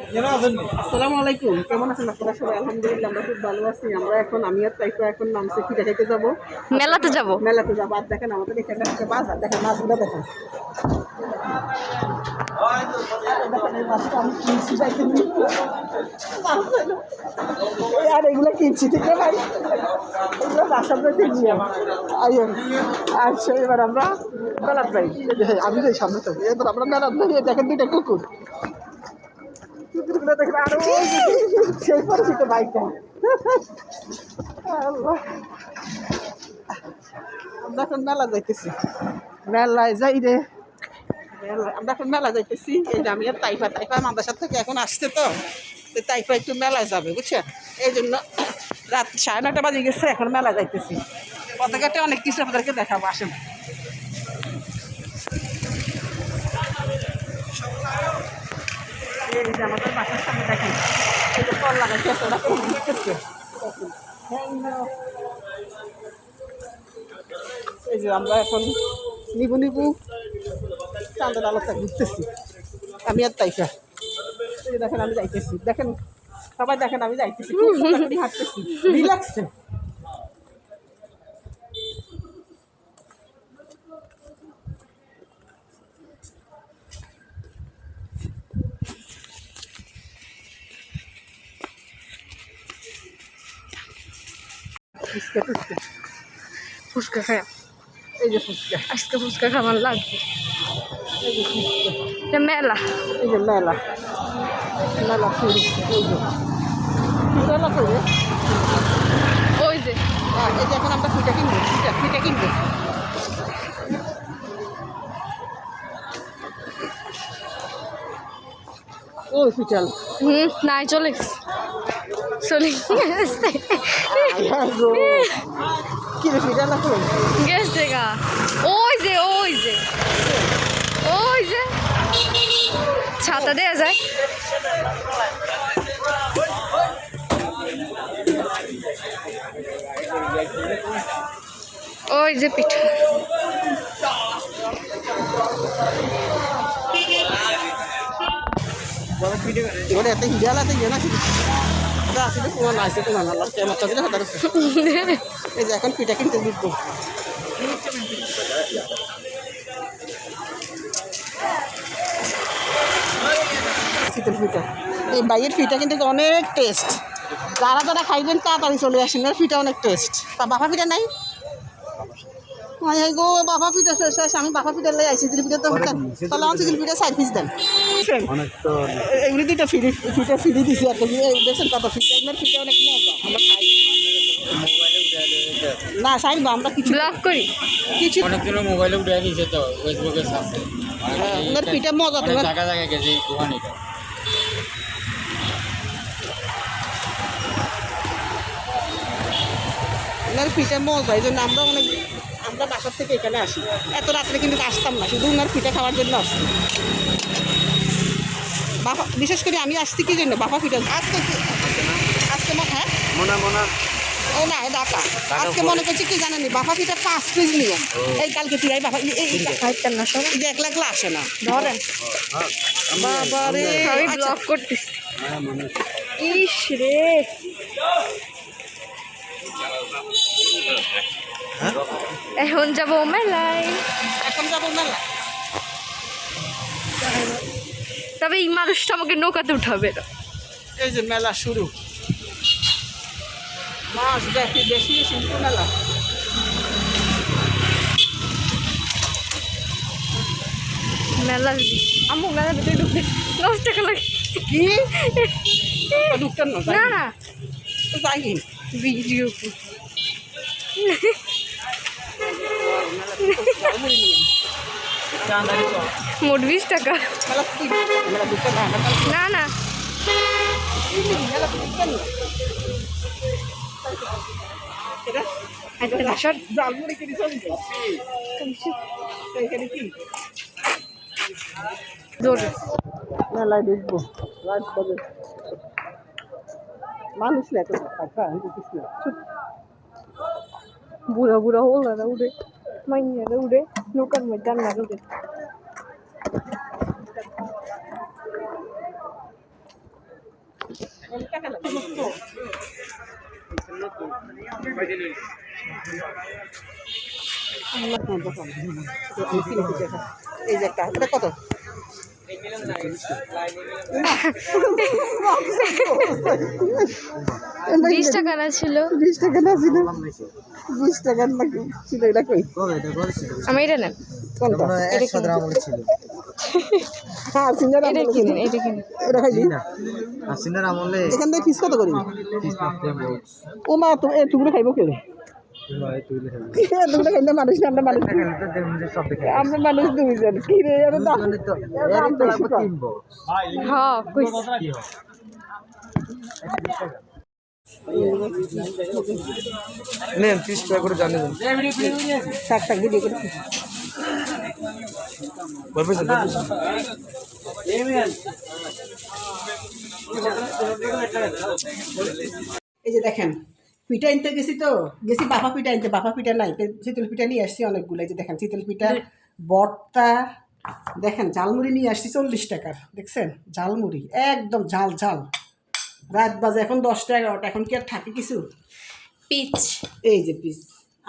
আসসালামু আলাইকুম, কেমন আছেন আপনারা সবাই? আলহামদুলিল্লাহ আমরা খুব ভালো আছি। আমরা এখন আমি আর তাইফা এখন নামছে কি দেখাইতে যাবো, মেলাতে যাবো। আর দেখেন আমাদের এখানে একটা বাজার, দেখেন মাছগুলো দেখেন। আর এগুলো কিনছি, ঠিক না ভাই? এগুলো বাসার বাড়িতে নিয়ে আচ্ছা, এবার আমরা মেলার যাই। আমি যাই সামনে তো, এবার আমরা মেলার যাই। দেখেন দুইটা কুকুর, কুকুরগুলো দেখেন। আরো সেই পরিচিত বাইকটা। আমরা এখন মেলা যাইতেছি, মেলায় যাই রে। আমরা এখন মেলা যাইতেছি। এই যে আমি আর তাইফা মাদ্রাসা থেকে এখন আসছে তো তাইফা একটু মেলায় যাবে, বুঝছেন? এই জন্য রাত 9:30 বাজে গেছে, এখন মেলা যাইতেছি। পতাকাতে অনেক কিছু আপনাদেরকে দেখাবো, আসেন। এই যে আমাদের বাসার সামনে দেখেন এই যে ফল লাগাইছে, ওরা কেউ করছে। এই যে আমরা এখন নিবু চাঁদের আলোটা ঘুরতেছি, আমি আর তাইফা। এই যে দেখেন আমি যাইতেছি, দেখেন সবাই দেখেন আমি যাইতেছি, হাঁটতেছি রিল্যাক্সে। ফুচকা খাই, এই যে ফুচকা, আজকে ফুচকা খাবার লাগবে। এই যে ফুচকা, এটা মেলা, এই যে মেলা ফুল, এই যে মেলা করে। ওই যে এই যে এখন আমরা ফিটা কিনবো, ফিটা কিনবো। ও ফিটাল নাই চলে গেছে, চলে গেছে কি রে ফিটাল এখন গেছে গা। ওই যে ওই যে ওই যে ছাতা দেয়া যায়। ওই যে পিঠা, এবারে এত হিজাল আছে ইয়ে না আসলে তোমার আছে তোমার আল্লাহ কেমন থাকলে হাতার। এই যে এখন পিঠা কিনতে দিবো। শীতের পিঠা, এই বাইয়ের পিঠা কিন্তু অনেক টেস্ট। যারা যারা খাইবেন তাড়াতাড়ি চলে আসেন, এর পিঠা অনেক টেস্ট। তা বাফা পিঠা নাই? গো বাফা পিঠা শেষ, আমি বাফা পিঠা লাই আইসি। চিলি পিঠা তো তাহলে আমার চিলি পিঠা 4 পিস দেন। এগুলি দুইটা পিঠা ফ্রি দিছি আর কি। দেখছেন কত পিঠা, এগুলোর পিঠা অনেক মজা। আমরা খাই না চাইবো, আমরা কিছু ব্লগ করি, কিছু অনেকজন মোবাইলে উঠে দিয়েছে তো ফেসবুকে আছে। ওনার পিঠা মজা। তোমার জায়গা জায়গা গেছে দোকানিটা। ওনার পিঠা মজা, এই জন্য আমরা বাসার থেকে এখানে আসি। এত রাত্রে কিন্তু আসতাম না, শুধু ওনার পিঠা খাওয়ার জন্য আসছি। বাফা বিশেষ করে আমি আসছি কি জন্য, বাফা পিঠা আজকে হ্যাঁ ও না ঢাকা। আজকে মনে করছি কি জানেনি, বাফা পিঠা 5 পিস নিয়ম। এই কালকে তুই বাফা এই যে একলা একলা আসে না, ধরেন বাবা রে। আমি ব্লগ করতেছি। ইস রে, এখন যাবো মেলায়, এখন যাবো মেলা। তবে এই মানুষটা আমাকে নৌকাতে উঠাবে না। এই যে মেলা শুরু, মাছ দেখি বেশি শিল্প মেলা। মেলার আমু মেলার ভিতরে ঢুকতে 10 টাকা লাগে। কি ঢুকতেন না? না না যাই ভিডিও মোট 20 টাকা। মেলা ঢুকতেন না না মেলা ঢুকতেন না। একটা বাসার জালমুড়ি কিনে চলি এখানে কি জোরে মেলায় ঢুকবো। রাত কবে মানুষ না এত টাকা ঢুকিস না। বুড়া বুড়া ওলারা উড়ে, মাইয়ারা উড়ে, নৌকার মধ্যে আন্নারা উড়ে। টাকা লাগবে এই যে একটা এটা কত 20 টাকা না ছিল 20 টাকা না ছিল 20 টাকা না ছিল এটা কই আমি এটা নেন কোনটা এটা কিনুন। হ্যাঁ সিঙ্গার এটা কিনুন এটা কিনুন এটা খাইলি আসিনার আমলে এখান থেকে ফিস কত করি ফিস মারতে হবে ও মা তো এ টুকরো খাইবো কে ভাই তুই লেখা টুকরো খাইলে মানুষ না আমরা মানুষ তো দেমনে সব দেখে আমরা মানুষ দুইজন কি রে এর দাম তো এর তো লাগবে কিনবো হ্যাঁ কইস কি হয় নেন 30 টাকা করে জানেন থাক থাক ভিডিও করে বলবে এই যে দেখেন পিঠা আনতে গেছি তো গেছি বাপা পিঠা আনতে বাপা পিঠা নাই শীতল পিঠা নিয়ে আসছি অনেকগুলো এই যে দেখেন শীতল পিঠা বর্তা দেখেন ঝালমুড়ি নিয়ে আসছি 40 টাকার দেখছেন ঝালমুড়ি একদম ঝাল ঝাল রাত বাজে এখন 10টা 11টা এখন কি আর থাকে কিছু পিচ এই যে পিস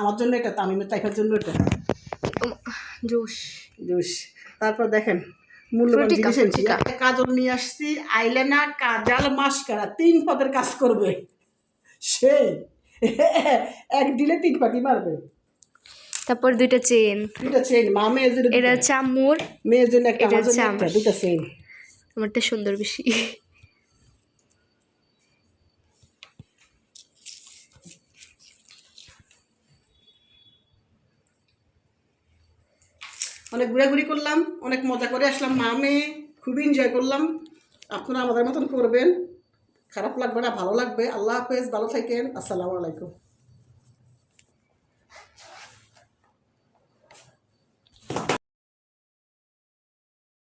আমার জন্য এটা তামিমের টাইপের জন্য এটা জুস জুস তারপর দেখেন মূল্যবান ফ্রুটিকা, জিনিস আনছি ফ্রুটিকা। একটা কাজল নিয়ে আসছি আইলাইনার কাজল মাস্কারা 3 পদের কাজ করবে সেই এক দিলে 3 পাখি মারবে তারপর দুইটা চেন দুটা চেন মা মেয়ের জন্য এটা হচ্ছে আম্মুর মেয়ের জন্য একটা এটা আমার জন্য হচ্ছে একটা আমার। দুটা চেন আমারটা সুন্দর বেশি অনেক ঘোরাঘুরি করলাম অনেক মজা করে আসলাম মা মেয়ে খুবই এনজয় করলাম আপনারা আমাদের মতন করবেন খারাপ লাগবে না ভালো লাগবে আল্লাহ হাফেজ ভালো থাকেন আসসালামু আলাইকুম